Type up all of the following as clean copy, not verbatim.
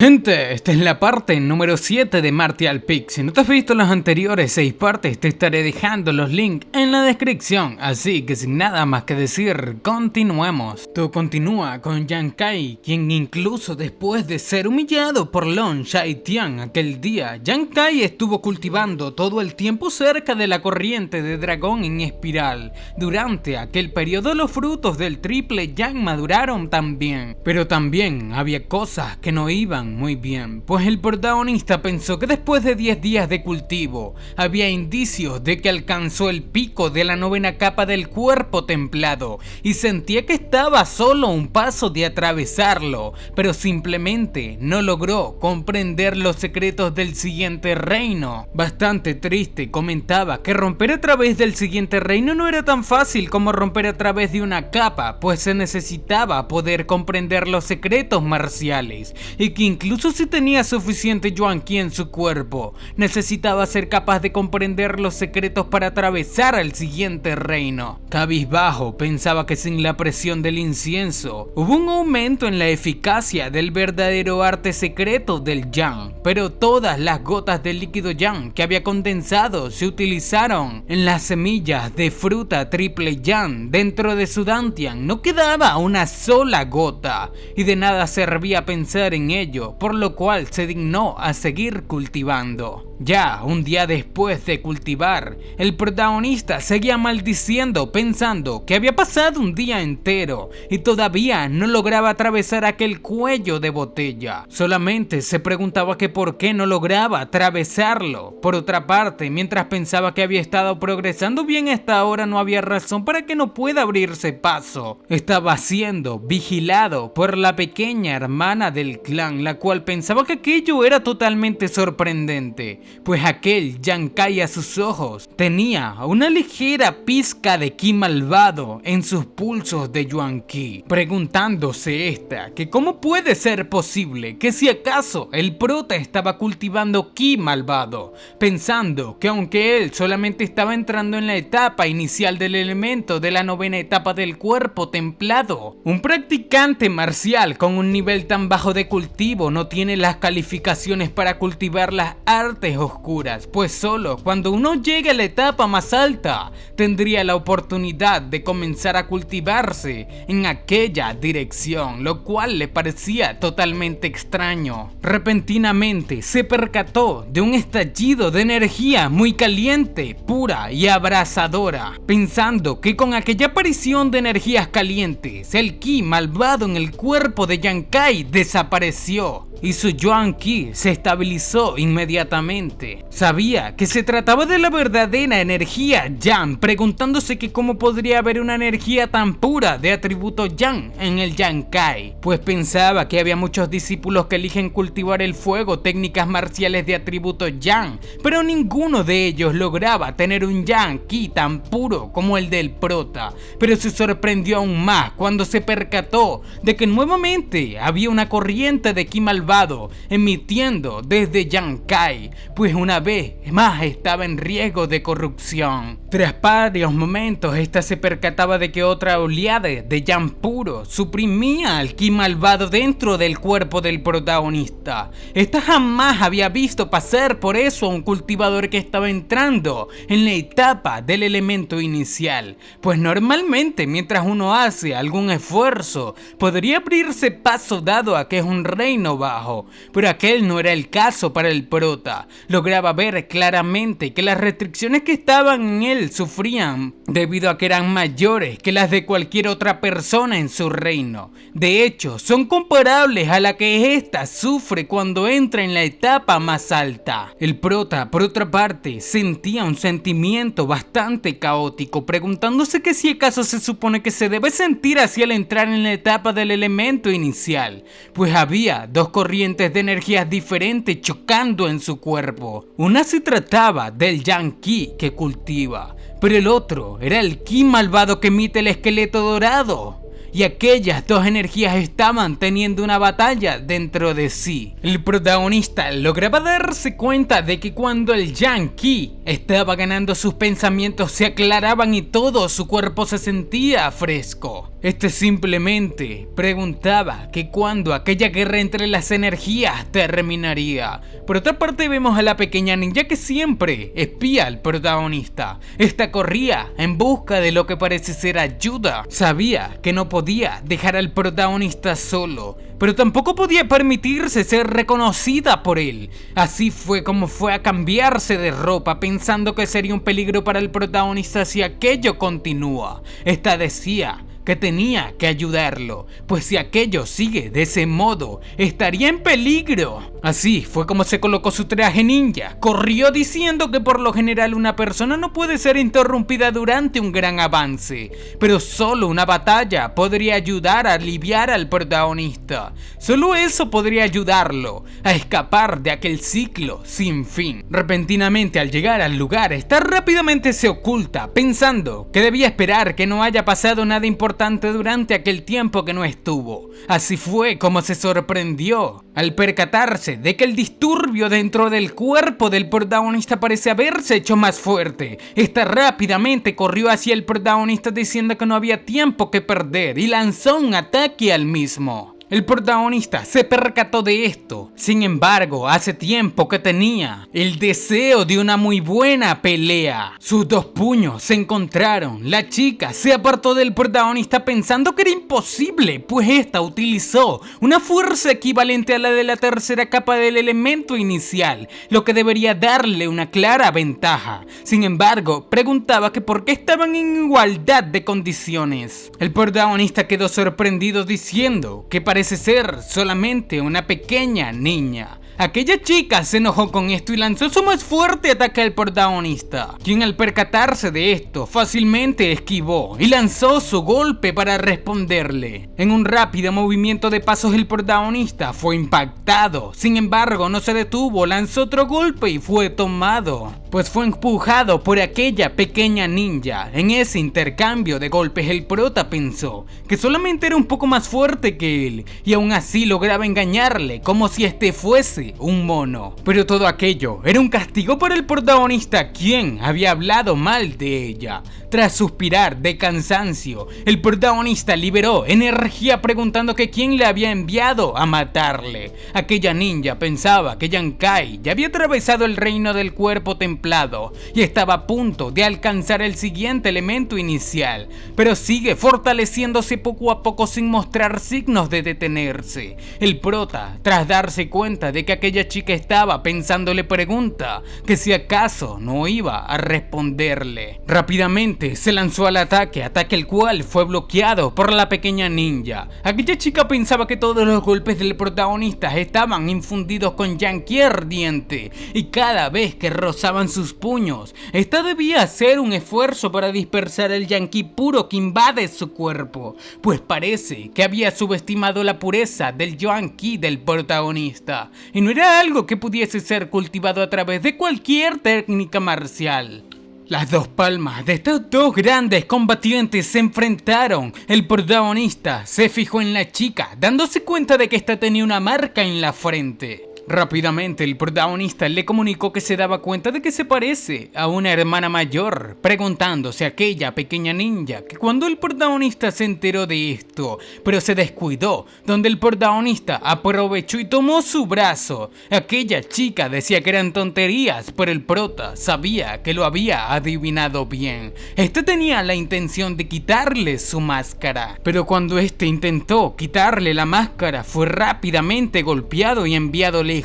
Gente, esta es la parte número 7 de Martial Peak. Si no te has visto las anteriores 6 partes, te estaré dejando los links en la descripción. Así que sin nada más que decir, continuemos. Todo continúa con Yang Kai, quien incluso después de ser humillado por Long Shai-Tian aquel día, Yang Kai estuvo cultivando todo el tiempo cerca de la corriente de dragón en espiral. Durante aquel periodo los frutos del triple Yang maduraron también, pero también había cosas que no iban muy bien, pues el protagonista pensó que después de 10 días de cultivo había indicios de que alcanzó el pico de la 9ª capa del cuerpo templado y sentía que estaba solo un paso de atravesarlo, pero simplemente no logró comprender los secretos del siguiente reino. Bastante triste, comentaba que romper a través del siguiente reino no era tan fácil como romper a través de una capa, pues se necesitaba poder comprender los secretos marciales y que incluso si tenía suficiente Yuan Qi en su cuerpo, necesitaba ser capaz de comprender los secretos para atravesar al siguiente reino. Cabizbajo, pensaba que sin la presión del incienso, hubo un aumento en la eficacia del verdadero arte secreto del Yang, pero todas las gotas de líquido Yang que había condensado se utilizaron en las semillas de fruta triple Yang dentro de su Dantian. No quedaba una sola gota, y de nada servía pensar en ello, por lo cual se dignó a seguir cultivando. Ya un día después de cultivar, el protagonista seguía maldiciendo pensando que había pasado un día entero y todavía no lograba atravesar aquel cuello de botella. Solamente se preguntaba que por qué no lograba atravesarlo. Por otra parte, mientras pensaba que había estado progresando bien hasta ahora, no había razón para que no pueda abrirse paso. Estaba siendo vigilado por la pequeña hermana del clan, la cual pensaba que aquello era totalmente sorprendente, pues aquel Yang Kai a sus ojos tenía una ligera pizca de ki malvado en sus pulsos de Yuan Qi, preguntándose esta que cómo puede ser posible, que si acaso el prota estaba cultivando ki malvado, pensando que aunque él solamente estaba entrando en la etapa inicial del elemento de la 9ª etapa del cuerpo templado, un practicante marcial con un nivel tan bajo de cultivo no tiene las calificaciones para cultivar las artes oscuras, pues solo cuando uno llegue a la etapa más alta tendría la oportunidad de comenzar a cultivarse en aquella dirección, lo cual le parecía totalmente extraño. Repentinamente se percató de un estallido de energía muy caliente, pura y abrasadora, pensando que con aquella aparición de energías calientes el ki malvado en el cuerpo de Yang Kai desapareció y su Yuan Qi se estabilizó inmediatamente. Sabía que se trataba de la verdadera energía Yang, preguntándose que cómo podría haber una energía tan pura de atributo Yang en el Yang Kai, pues pensaba que había muchos discípulos que eligen cultivar el fuego, técnicas marciales de atributo Yang, pero ninguno de ellos lograba tener un Yang Qi tan puro como el del prota. Pero se sorprendió aún más cuando se percató de que nuevamente había una corriente de ki malvado emitiendo desde Yang Kai, pues una vez más estaba en riesgo de corrupción. Tras varios momentos, esta se percataba de que otra oleada de Yang puro suprimía al ki malvado dentro del cuerpo del protagonista. Esta jamás había visto pasar por eso a un cultivador que estaba entrando en la etapa del elemento inicial, pues normalmente mientras uno hace algún esfuerzo podría abrirse paso dado a que es un reino bajo, pero aquel no era el caso para el prota. Lograba ver claramente que las restricciones que estaban en él sufrían debido a que eran mayores que las de cualquier otra persona en su reino. De hecho, son comparables a la que ésta sufre cuando entra en la etapa más alta. El prota, por otra parte, sentía un sentimiento bastante caótico, preguntándose que si acaso se supone que se debe sentir así al entrar en la etapa del elemento inicial, pues había dos corrientes de energías diferentes chocando en su cuerpo. Una se trataba del Yang Qi que cultiva, pero el otro era el ki malvado que emite el esqueleto dorado. y aquellas dos energías estaban teniendo una batalla dentro de sí. El protagonista lograba darse cuenta de que cuando el Yang-Ki estaba ganando, sus pensamientos se aclaraban y todo su cuerpo se sentía fresco. Este simplemente preguntaba que cuándo aquella guerra entre las energías terminaría. Por otra parte, vemos a la pequeña ninja que siempre espía al protagonista. Esta corría en busca de lo que parece ser ayuda. Sabía que no podía dejar al protagonista solo, pero tampoco podía permitirse ser reconocida por él. Así fue como fue a cambiarse de ropa, pensando que sería un peligro para el protagonista si aquello continúa. Esta decía que tenía que ayudarlo, pues si aquello sigue de ese modo, estaría en peligro. Así fue como se colocó su traje ninja, corrió diciendo que por lo general una persona no puede ser interrumpida durante un gran avance, pero solo una batalla podría ayudar a aliviar al protagonista. Solo eso podría ayudarlo a escapar de aquel ciclo sin fin. Repentinamente, al llegar al lugar, esta rápidamente se oculta, pensando que debía esperar que no haya pasado nada importante durante aquel tiempo que no estuvo. Así fue como se sorprendió al percatarse de que el disturbio dentro del cuerpo del protagonista parece haberse hecho más fuerte. Esta rápidamente corrió hacia el protagonista diciendo que no había tiempo que perder y lanzó un ataque al mismo. El protagonista se percató de esto. Sin embargo, hace tiempo que tenía el deseo de una muy buena pelea. Sus dos puños se encontraron. La chica se apartó del protagonista pensando que era imposible, pues esta utilizó una fuerza equivalente a la de la tercera capa del elemento inicial, lo que debería darle una clara ventaja. Sin embargo, preguntaba que por qué estaban en igualdad de condiciones. El protagonista quedó sorprendido diciendo que parece ser solamente una pequeña niña. Aquella chica se enojó con esto y lanzó su más fuerte ataque al protagonista, quien al percatarse de esto fácilmente esquivó y lanzó su golpe para responderle. En un rápido movimiento de pasos, el protagonista fue impactado. Sin embargo, no se detuvo, lanzó otro golpe y fue tomado, pues fue empujado por aquella pequeña ninja. En ese intercambio de golpes, el prota pensó que solamente era un poco más fuerte que él y aún así lograba engañarle como si este fuese un mono. Pero todo aquello era un castigo para el protagonista, quien había hablado mal de ella. Tras suspirar de cansancio, el protagonista liberó energía preguntando que quién le había enviado a matarle. Aquella ninja pensaba que Yang-Kai ya había atravesado el reino del cuerpo templado y estaba a punto de alcanzar el siguiente elemento inicial, pero sigue fortaleciéndose poco a poco sin mostrar signos de detenerse. El prota, tras darse cuenta de que aquella chica estaba pensando, le pregunta que si acaso no iba a responderle. Rápidamente se lanzó al ataque el cual fue bloqueado por la pequeña ninja. Aquella chica pensaba que todos los golpes del protagonista estaban infundidos con Yang-Ki ardiente y cada vez que rozaban sus puños, esta debía hacer un esfuerzo para dispersar el Yang-Ki puro que invade su cuerpo, pues parece que había subestimado la pureza del Yang-Ki del protagonista y no era algo que pudiese ser cultivado a través de cualquier técnica marcial. Las dos palmas de estos dos grandes combatientes se enfrentaron. El protagonista se fijó en la chica, dándose cuenta de que esta tenía una marca en la frente. Rápidamente el protagonista le comunicó que se daba cuenta de que se parece a una hermana mayor, preguntándose a aquella pequeña ninja que cuando el protagonista se enteró de esto, pero se descuidó, donde el protagonista aprovechó y tomó su brazo. Aquella chica decía que eran tonterías, pero el prota sabía que lo había adivinado bien. Este tenía la intención de quitarle su máscara, pero cuando este intentó quitarle la máscara, fue rápidamente golpeado y enviado lejos.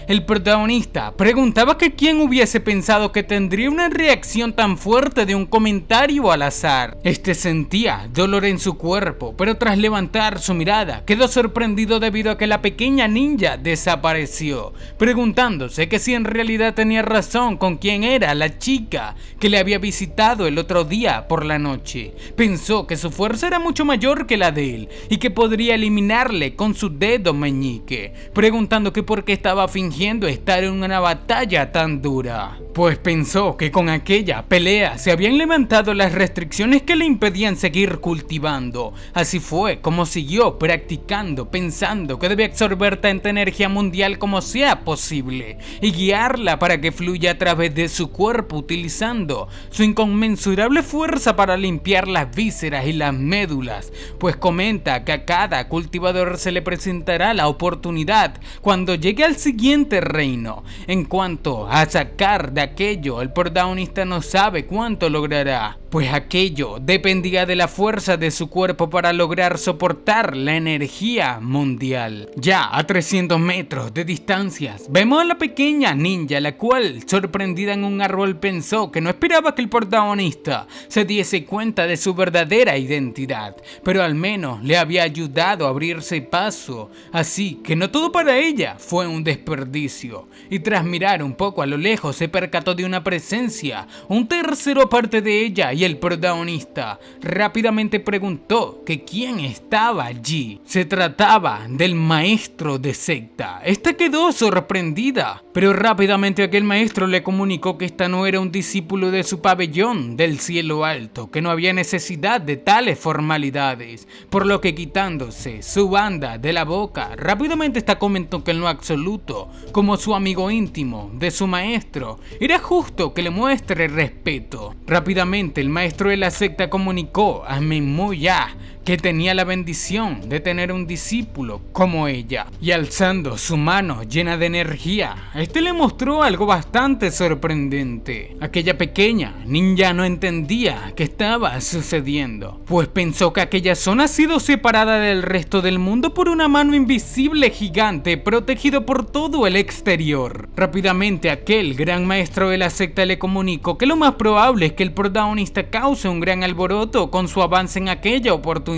El protagonista preguntaba que quién hubiese pensado que tendría una reacción tan fuerte de un comentario al azar. Este sentía dolor en su cuerpo, pero tras levantar su mirada quedó sorprendido debido a que la pequeña ninja desapareció, preguntándose que si en realidad tenía razón con quién era la chica que le había visitado el otro día por la noche. Pensó que su fuerza era mucho mayor que la de él y que podría eliminarle con su dedo meñique, preguntando que por qué estaba fingiendo estar en una batalla tan dura, pues pensó que con aquella pelea se habían levantado las restricciones que le impedían seguir cultivando. Así fue como siguió practicando, pensando que debía absorber tanta energía mundial como sea posible y guiarla para que fluya a través de su cuerpo, utilizando su inconmensurable fuerza para limpiar las vísceras y las médulas, pues comenta que a cada cultivador se le presentará la oportunidad cuando llegue al siguiente reino. En cuanto a sacar de aquello, el protagonista no sabe cuánto logrará, pues aquello dependía de la fuerza de su cuerpo para lograr soportar la energía mundial. Ya a 300 metros de distancia vemos a la pequeña ninja, la cual, sorprendida en un árbol, pensó que no esperaba que el protagonista se diese cuenta de su verdadera identidad, pero al menos le había ayudado a abrirse paso, así que no todo para ella fue un desperdicio, y tras mirar un poco a lo lejos se percató de una presencia, un tercero aparte de ella y el protagonista. Rápidamente preguntó que quién estaba allí. Se trataba del maestro de secta. Esta quedó sorprendida, pero rápidamente aquel maestro le comunicó que esta no era un discípulo de su pabellón del cielo alto, que no había necesidad de tales formalidades, por lo que quitándose su banda de la boca, rápidamente esta comentó que en lo absoluto, como su amigo íntimo de su maestro, era justo que le muestre respeto. Rápidamente el maestro de la secta comunicó a Memoya que tenía la bendición de tener un discípulo como ella, y alzando su mano llena de energía, este le mostró algo bastante sorprendente. Aquella pequeña ninja no entendía qué estaba sucediendo, pues pensó que aquella zona ha sido separada del resto del mundo por una mano invisible gigante, protegido por todo el exterior. Rápidamente aquel gran maestro de la secta le comunicó que lo más probable es que el protagonista cause un gran alboroto con su avance en aquella oportunidad,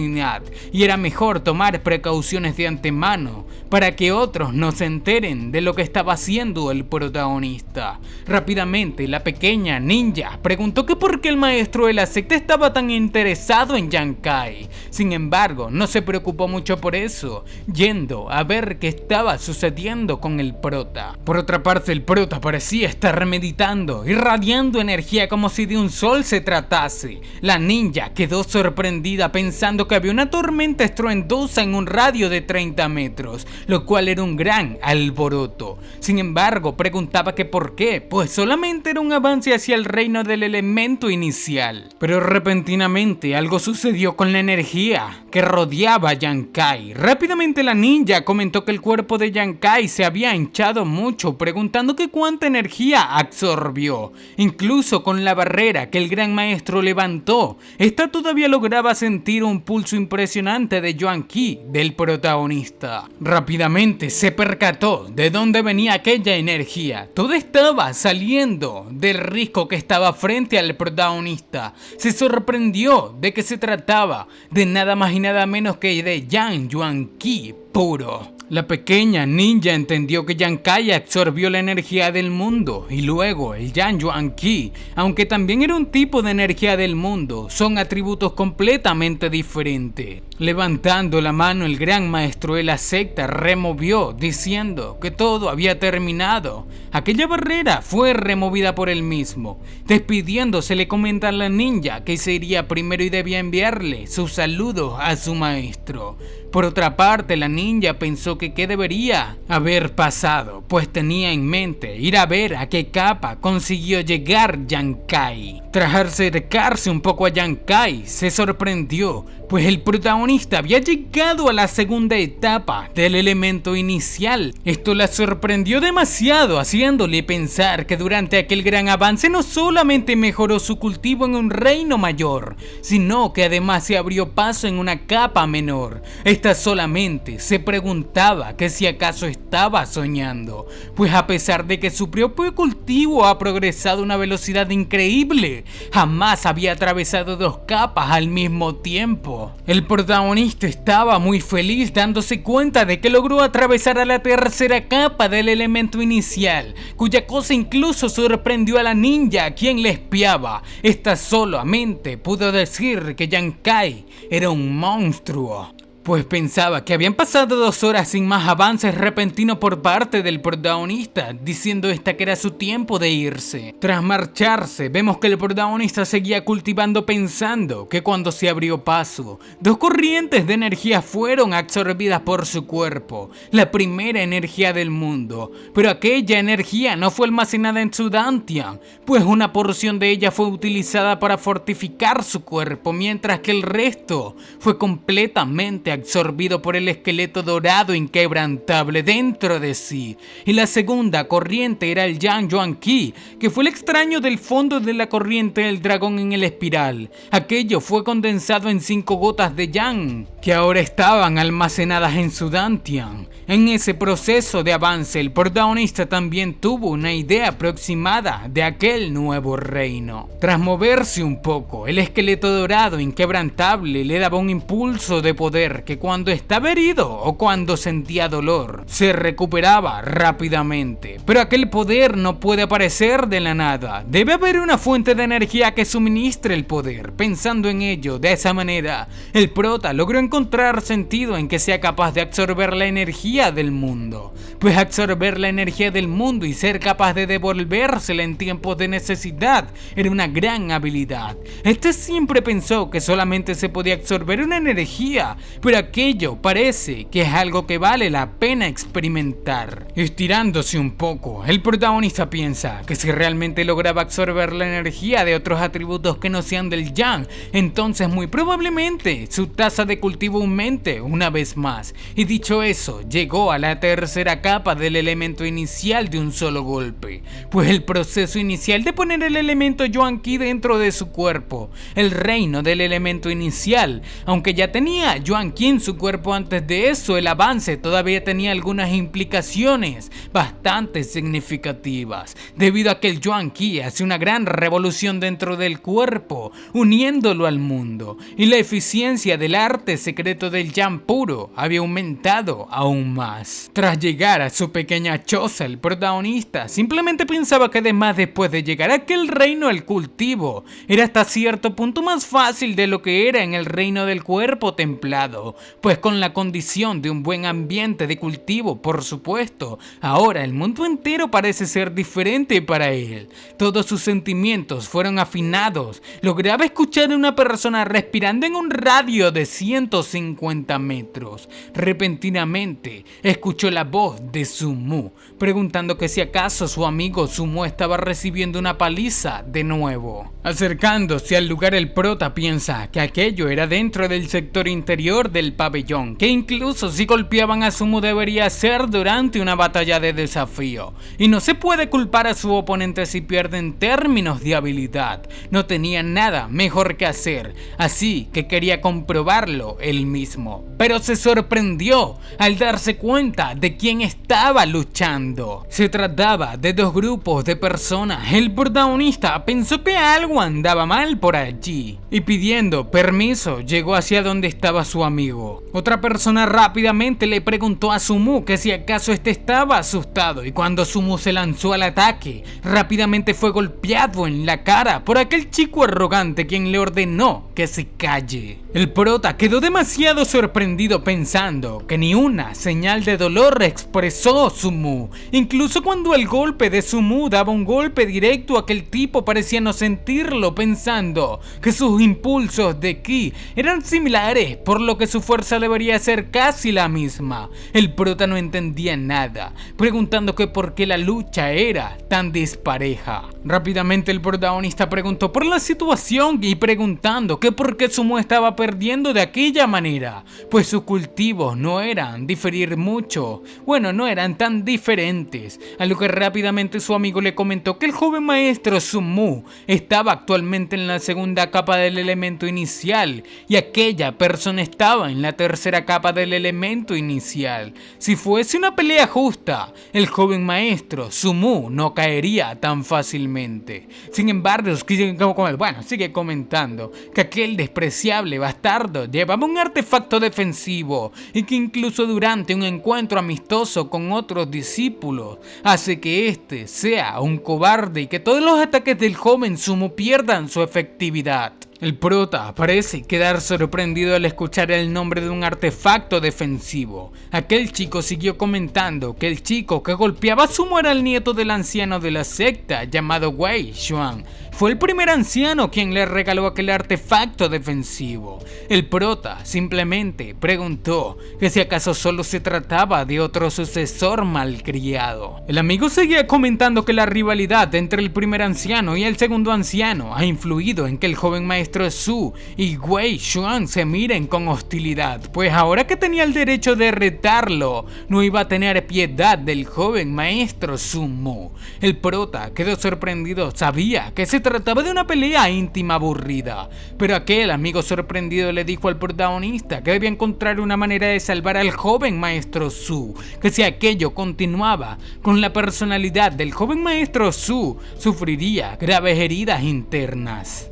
y era mejor tomar precauciones de antemano para que otros no se enteren de lo que estaba haciendo el protagonista. Rápidamente la pequeña ninja preguntó que por qué el maestro de la secta estaba tan interesado en Yang Kai. Sin embargo, no se preocupó mucho por eso, yendo a ver qué estaba sucediendo con el prota. Por otra parte, el prota parecía estar meditando, irradiando energía como si de un sol se tratase. La ninja quedó sorprendida pensando que había una tormenta estruendosa en un radio de 30 metros, lo cual era un gran alboroto. Sin embargo, preguntaba que por qué, pues solamente era un avance hacia el reino del elemento inicial. Pero repentinamente algo sucedió con la energía que rodeaba a Yang Kai. Rápidamente la ninja comentó que el cuerpo de Yang Kai se había hinchado mucho, preguntando que cuánta energía absorbió. Incluso con la barrera que el gran maestro levantó, esta todavía lograba sentir un pulso impresionante de Yuan Qi del protagonista. Rápidamente se percató de dónde venía aquella energía. Todo estaba saliendo del risco que estaba frente al protagonista. Se sorprendió de que se trataba de nada más y nada menos que de Yang Yuan Qi puro. La pequeña ninja entendió que Yang Kai absorbió la energía del mundo, y luego el Yang Yuan Qi, aunque también era un tipo de energía del mundo, son atributos completamente diferentes. Levantando la mano, el gran maestro de la secta removió, diciendo que todo había terminado. Aquella barrera fue removida por él mismo. Despidiéndose, le comenta a la ninja que se iría primero y debía enviarle sus saludos a su maestro. Por otra parte, la ninja pensó que qué debería haber pasado, pues tenía en mente ir a ver a qué capa consiguió llegar Yang Kai. Tras acercarse un poco a Yang Kai, se sorprendió, pues el protagonista había llegado a la segunda etapa del elemento inicial. Esto la sorprendió demasiado, haciéndole pensar que durante aquel gran avance no solamente mejoró su cultivo en un reino mayor, sino que además se abrió paso en una capa menor. Esta solamente se preguntaba que si acaso estaba soñando, pues a pesar de que su propio cultivo ha progresado a una velocidad increíble, jamás había atravesado dos capas al mismo tiempo. El protagonista estaba muy feliz, dándose cuenta de que logró atravesar a la tercera capa del elemento inicial, cuya cosa incluso sorprendió a la ninja, a quien le espiaba. Esta solamente pudo decir que Yang Kai era un monstruo. pues pensaba que habían pasado 2 horas sin más avances repentinos por parte del protagonista, diciendo esta que era su tiempo de irse. Tras marcharse, vemos que el protagonista seguía cultivando pensando que cuando se abrió paso, 2 corrientes de energía fueron absorbidas por su cuerpo, la primera energía del mundo, pero aquella energía no fue almacenada en su Dantian, pues una porción de ella fue utilizada para fortificar su cuerpo, mientras que el resto fue completamente absorbido por el esqueleto dorado inquebrantable dentro de sí. Y la segunda corriente era el Yang Yuan Qi, que fue el extraño del fondo de la corriente del dragón en el espiral. Aquello fue condensado en 5 gotas de Yang, que ahora estaban almacenadas en su Dantian. En ese proceso de avance, el protagonista también tuvo una idea aproximada de aquel nuevo reino. Tras moverse un poco, el esqueleto dorado inquebrantable le daba un impulso de poder que cuando estaba herido o cuando sentía dolor, se recuperaba rápidamente. Pero aquel poder no puede aparecer de la nada. Debe haber una fuente de energía que suministre el poder. Pensando en ello, de esa manera, el prota logró encontrar sentido en que sea capaz de absorber la energía del mundo, pues absorber la energía del mundo y ser capaz de devolvérsela en tiempos de necesidad era una gran habilidad. Este siempre pensó que solamente se podía absorber una energía, pero aquello parece que es algo que vale la pena experimentar. Estirándose un poco, el protagonista piensa que si realmente lograba absorber la energía de otros atributos que no sean del Yang, entonces muy probablemente su tasa de cultivo aumente una vez más. Y dicho eso, llegó a la tercera capa del elemento inicial de un solo golpe, pues el proceso inicial de poner el elemento Yuan Qi dentro de su cuerpo, el reino del elemento inicial, aunque ya tenía Yuan Qi en su cuerpo antes de eso, el avance todavía tenía algunas implicaciones bastante significativas, debido a que el Yuan Qi hace una gran revolución dentro del cuerpo, uniéndolo al mundo, y la eficiencia del arte secreto del Yang puro había aumentado aún más. Tras llegar a su pequeña choza, el protagonista simplemente pensaba que además después de llegar a aquel reino el cultivo era hasta cierto punto más fácil de lo que era en el reino del cuerpo templado, pues con la condición de un buen ambiente de cultivo, por supuesto, ahora el mundo entero parece ser diferente para él. Todos sus sentimientos fueron afinados, lograba escuchar a una persona respirando en un radio de 150 metros. Repentinamente escuchó la voz de Sumu, preguntando que si acaso su amigo Sumu estaba recibiendo una paliza de nuevo. Acercándose al lugar, el prota piensa que aquello era dentro del sector interior del pabellón, que incluso si golpeaban a Sumu debería ser durante una batalla de desafío, y no se puede culpar a su oponente si pierde en términos de habilidad. No tenía nada mejor que hacer, así que quería comprobarlo él mismo, pero se sorprendió al darse cuenta de quién estaba luchando. Se trataba de 2 grupos de personas. El protagonista pensó que algo andaba mal por allí y pidiendo permiso llegó hacia donde estaba su amigo. Otra persona rápidamente le preguntó a Sumu que si acaso este estaba asustado, y cuando Sumu se lanzó al ataque, rápidamente fue golpeado en la cara por aquel chico arrogante quien le ordenó que se calle. El prota quedó demasiado sorprendido pensando que ni una señal de dolor expresó Sumu. Incluso cuando el golpe de Sumu daba un golpe directo, aquel tipo parecía no sentirlo, pensando que sus impulsos de ki eran similares, por lo que su fuerza debería ser casi la misma. El prota no entendía nada, preguntando que por qué la lucha era tan dispareja. Rápidamente el protagonista preguntó por la situación y preguntando que por qué Sumu estaba perdiendo de aquella manera, pues sus cultivos no eran diferir mucho, bueno, no eran tan diferentes, a lo que rápidamente su amigo le comentó que el joven maestro Sumu estaba actualmente en la segunda capa del elemento inicial y aquella persona estaba en la tercera capa del elemento inicial. Si fuese una pelea justa, el joven maestro Sumu no caería tan fácilmente. Sin embargo, sigue comentando que aquel despreciable bastardo llevaba un artefacto defensivo y que incluso durante un encuentro amistoso con otros discípulos hace que este sea un cobarde y que todos los ataques del joven Sumu pierdan su efectividad. El prota parece quedar sorprendido al escuchar el nombre de un artefacto defensivo. Aquel chico siguió comentando que el chico que golpeaba a Sumo era el nieto del anciano de la secta llamado Wei Xuan. Fue el primer anciano quien le regaló aquel artefacto defensivo. El prota simplemente preguntó que si acaso solo se trataba de otro sucesor malcriado. El amigo seguía comentando que la rivalidad entre el primer anciano y el segundo anciano ha influido en que el joven maestro Su y Wei Xuan se miren con hostilidad, pues ahora que tenía el derecho de retarlo, no iba a tener piedad del joven maestro Su Mu. El prota quedó sorprendido, sabía que se trataba de una pelea íntima aburrida, pero aquel amigo sorprendido le dijo al protagonista que debía encontrar una manera de salvar al joven maestro Su, que si aquello continuaba con la personalidad del joven maestro Su, sufriría graves heridas internas.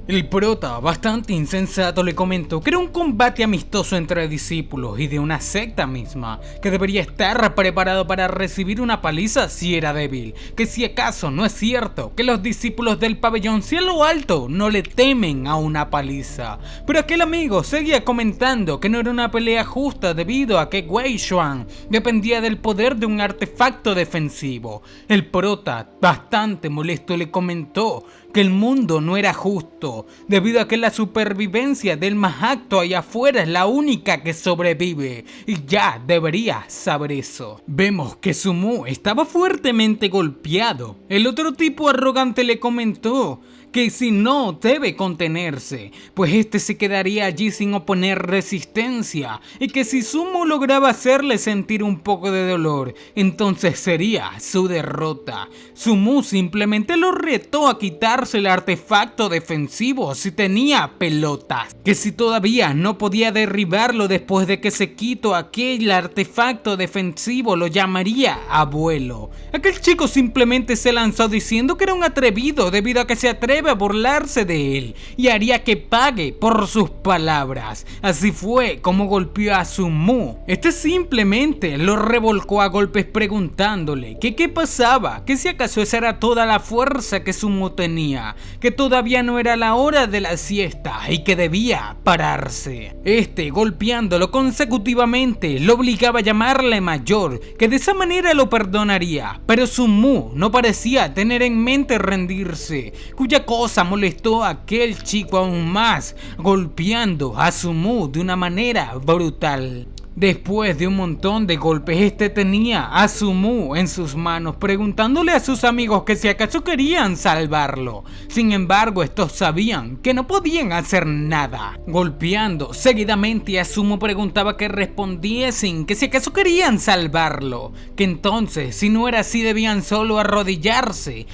El prota, bastante insensato, le comentó que era un combate amistoso entre discípulos y de una secta misma, que debería estar preparado para recibir una paliza si era débil, que si acaso no es cierto que los discípulos del pabellón Cielo Alto no le temen a una paliza. Pero aquel amigo seguía comentando que no era una pelea justa debido a que Wei Xuan dependía del poder de un artefacto defensivo. El prota, bastante molesto, le comentó que el mundo no era justo, debido a que la supervivencia del más acto allá afuera es la única que sobrevive, y ya debería saber eso. Vemos que Su Mu estaba fuertemente golpeado. El otro tipo arrogante le comentó que si no debe contenerse, pues este se quedaría allí sin oponer resistencia, y que si Su Mu lograba hacerle sentir un poco de dolor, entonces sería su derrota. Su Mu simplemente lo retó a quitarse el artefacto defensivo si tenía pelotas, que si todavía no podía derribarlo después de que se quitó aquel artefacto defensivo, lo llamaría abuelo. Aquel chico simplemente se lanzó diciendo que era un atrevido debido a que se atreve a burlarse de él y haría que pague por sus palabras. Así fue como golpeó a Su Mu. Este simplemente lo revolcó a golpes preguntándole que qué pasaba, que si acaso esa era toda la fuerza que Su Mu tenía, que todavía no era la hora de la siesta y que debía pararse. Este, golpeándolo consecutivamente, lo obligaba a llamarle mayor, que de esa manera lo perdonaría, pero Su Mu no parecía tener en mente rendirse, cuya cosa molestó a aquel chico aún más, golpeando a Su Mu de una manera brutal. Después de un montón de golpes, este tenía a Su Mu en sus manos, preguntándole a sus amigos que si acaso querían salvarlo. Sin embargo, estos sabían que no podían hacer nada. Golpeando seguidamente a Su Mu, preguntaba que respondiesen que si acaso querían salvarlo, que entonces si no era así debían solo arrodillarse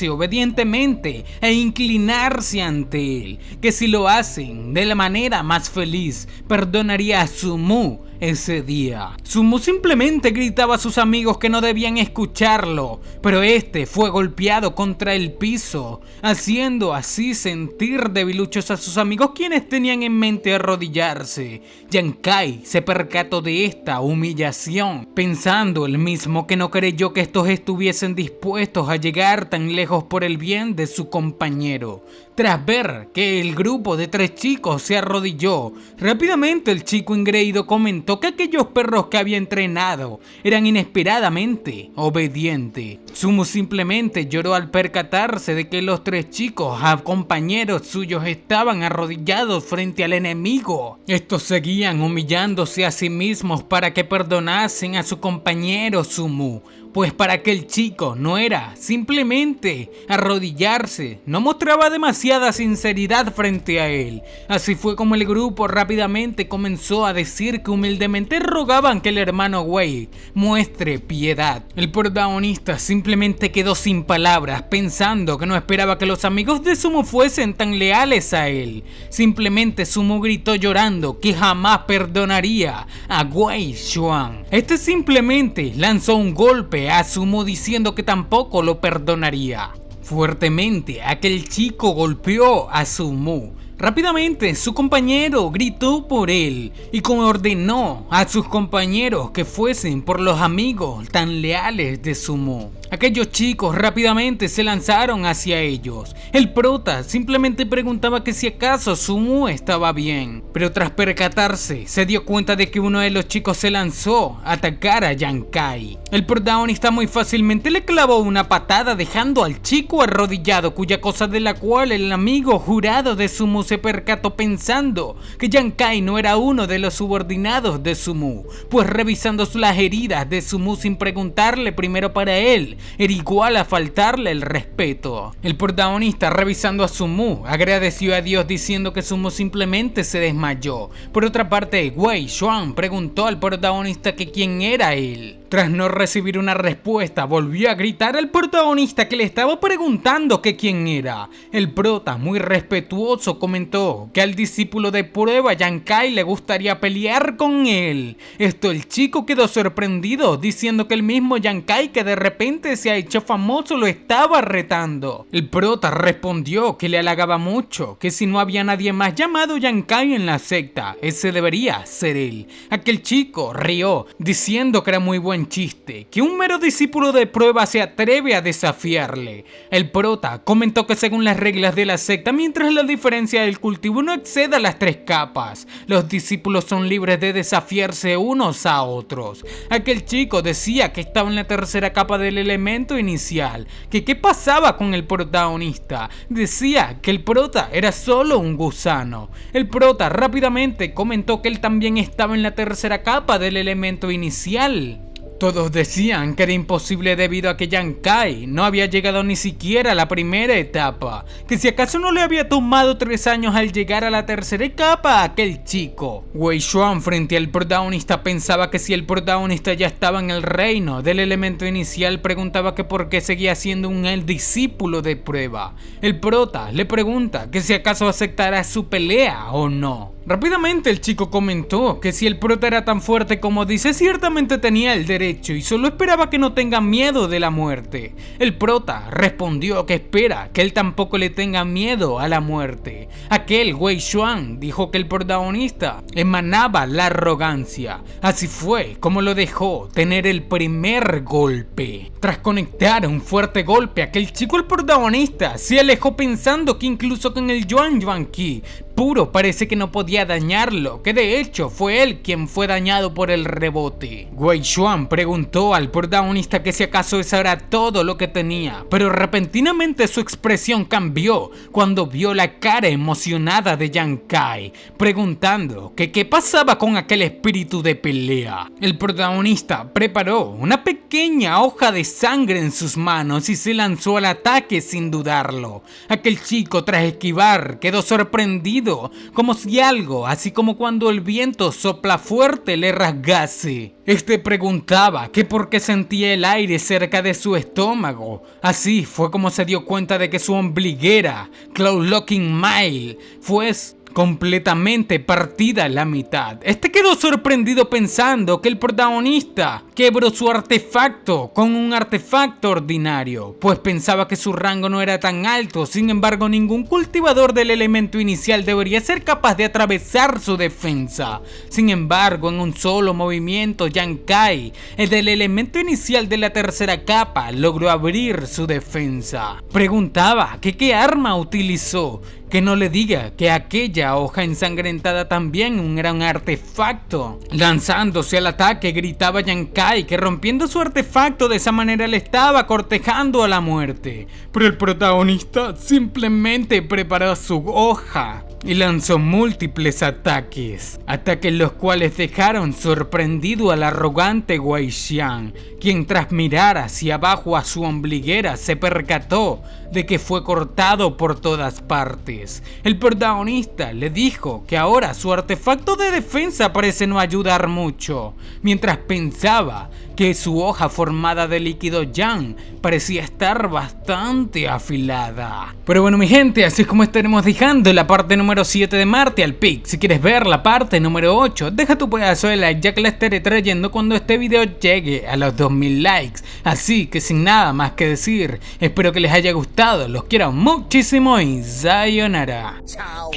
obedientemente e inclinarse ante él, que si lo hacen de la manera más feliz, perdonaría a Su Mu ese día. Su Mu simplemente gritaba a sus amigos que no debían escucharlo, pero este fue golpeado contra el piso, haciendo así sentir debiluchos a sus amigos, quienes tenían en mente arrodillarse. Yang Kai se percató de esta humillación, pensando él mismo que no creyó que estos estuviesen dispuestos a llegar tan lejos por el bien de su compañero. Tras ver que el grupo de 3 chicos se arrodilló, rápidamente el chico ingreído comentó que aquellos perros que había entrenado eran inesperadamente obedientes. Su Mu simplemente lloró al percatarse de que los 3 chicos, compañeros suyos, estaban arrodillados frente al enemigo. Estos seguían humillándose a sí mismos para que perdonasen a su compañero Su Mu, pues para aquel chico no era simplemente arrodillarse, no mostraba demasiada sinceridad frente a él. Así fue como el grupo rápidamente comenzó a decir que humildemente rogaban que el hermano Wei muestre piedad. El protagonista simplemente quedó sin palabras, pensando que no esperaba que los amigos de Su Mu fuesen tan leales a él. Simplemente Su Mu gritó llorando que jamás perdonaría a Wei Xuan. Este simplemente lanzó un golpe a Su Mu diciendo que tampoco lo perdonaría. Fuertemente, aquel chico golpeó a Su Mu. Rápidamente su compañero gritó por él y como ordenó a sus compañeros que fuesen por los amigos tan leales de Su Mu. Aquellos chicos rápidamente se lanzaron hacia ellos. El prota simplemente preguntaba que si acaso Sumu estaba bien, pero tras percatarse se dio cuenta de que uno de los chicos se lanzó a atacar a Yankai. El protagonista muy fácilmente le clavó una patada dejando al chico arrodillado, cuya cosa de la cual el amigo jurado de Sumu se percató pensando que Yankai no era uno de los subordinados de Sumu, pues revisando las heridas de Sumu sin preguntarle primero para él era igual a faltarle el respeto. El protagonista, revisando a Sumu, agradeció a Dios diciendo que Sumu simplemente se desmayó. Por otra parte, Wei Xuan preguntó al protagonista que quién era él. Tras no recibir una respuesta, volvió a gritar al protagonista que le estaba preguntando que quién era. El prota, muy respetuoso, comentó que al discípulo de prueba Yankai le gustaría pelear con él. Esto el chico quedó sorprendido, diciendo que el mismo Yankai que de repente se ha hecho famoso lo estaba retando. El prota respondió que le halagaba mucho, que si no había nadie más llamado Yankai en la secta, ese debería ser él. Aquel chico rió, diciendo que era muy buen chiste, que un mero discípulo de prueba se atreve a desafiarle. El prota comentó que según las reglas de la secta, mientras la diferencia del cultivo no exceda las 3 capas, los discípulos son libres de desafiarse unos a otros. Aquel chico decía que estaba en la 3ª capa del elemento inicial, que qué pasaba con el protagonista. Decía que el prota era solo un gusano. El prota rápidamente comentó que él también estaba en la 3ª capa del elemento inicial. Todos decían que era imposible debido a que Yankai no había llegado ni siquiera a la primera etapa, que si acaso no le había tomado 3 años al llegar a la 3ª capa a aquel chico. Wei Xuan frente al protagonista pensaba que si el protagonista ya estaba en el reino del elemento inicial, preguntaba que por qué seguía siendo el discípulo de prueba. El prota le pregunta que si acaso aceptará su pelea o no. Rápidamente el chico comentó que si el prota era tan fuerte como dice, ciertamente tenía el derecho y solo esperaba que no tenga miedo de la muerte. El prota respondió que espera que él tampoco le tenga miedo a la muerte. Aquel Wei Xuan dijo que el protagonista emanaba la arrogancia. Así fue como lo dejó tener el primer golpe. Tras conectar un fuerte golpe, aquel chico, el protagonista, se alejó pensando que incluso con el Yuan Yuan Ki puro parece que no podía dañarlo, que de hecho fue él quien fue dañado por el rebote. Wei Xuan preguntó al protagonista que si acaso eso era todo lo que tenía, pero repentinamente su expresión cambió cuando vio la cara emocionada de Yankai, preguntando que qué pasaba con aquel espíritu de pelea. El protagonista preparó una pequeña hoja de sangre en sus manos y se lanzó al ataque sin dudarlo. Aquel chico, tras esquivar, quedó sorprendido, como si algo, así como cuando el viento sopla fuerte, le rasgase. Este preguntaba que por qué sentía el aire cerca de su estómago. Así fue como se dio cuenta de que su ombliguera, Cloud Locking Mile, fue completamente partida a la mitad. Este quedó sorprendido pensando que el protagonista quebró su artefacto con un artefacto ordinario, pues pensaba que su rango no era tan alto. Sin embargo, ningún cultivador del elemento inicial debería ser capaz de atravesar su defensa. Sin embargo, en un solo movimiento, Yankai, el del elemento inicial de la 3ª capa, logró abrir su defensa. Preguntaba que qué arma utilizó, que no le diga que aquella hoja ensangrentada también era un artefacto. Lanzándose al ataque, gritaba Yankai que rompiendo su artefacto de esa manera le estaba cortejando a la muerte. Pero el protagonista simplemente preparó su hoja y lanzó múltiples ataques los cuales dejaron sorprendido al arrogante Wei Xian, quien tras mirar hacia abajo a su ombliguera se percató de que fue cortado por todas partes. El protagonista le dijo que ahora su artefacto de defensa parece no ayudar mucho, mientras pensaba que su hoja formada de líquido Yang parecía estar bastante afilada. Pero bueno, mi gente, así es como estaremos dejando la parte número 7 de Martial Peak. Si quieres ver la parte número 8, deja tu pedazo de like, ya que la estaré trayendo cuando este video llegue a los 2000 likes. Así que sin nada más que decir, espero que les haya gustado, los quiero muchísimo y sayonara. Chao.